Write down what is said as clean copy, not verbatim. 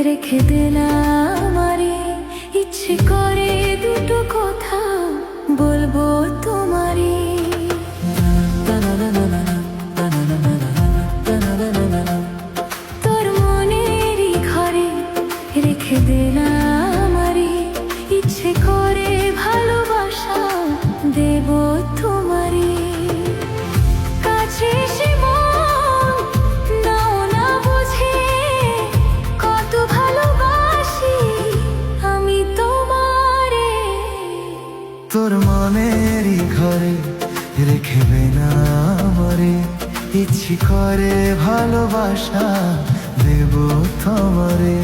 রেখে দিলাম আমারে। ইচ্ছে করে দুটো কথা বলবো তোমারে। তোর মনেরই ঘরে রেখে দিলাম আমারে। ইচ্ছে করে ভালোবাসা দেব তোমারে। কাছে এসে মন দাও না বুঝে, কত ভালোবাসি আমি তোমারে। তোর মনেরই ঘরে রেখে না আমারে। ইচ্ছে করে ভালোবাসা দেব তোমারে।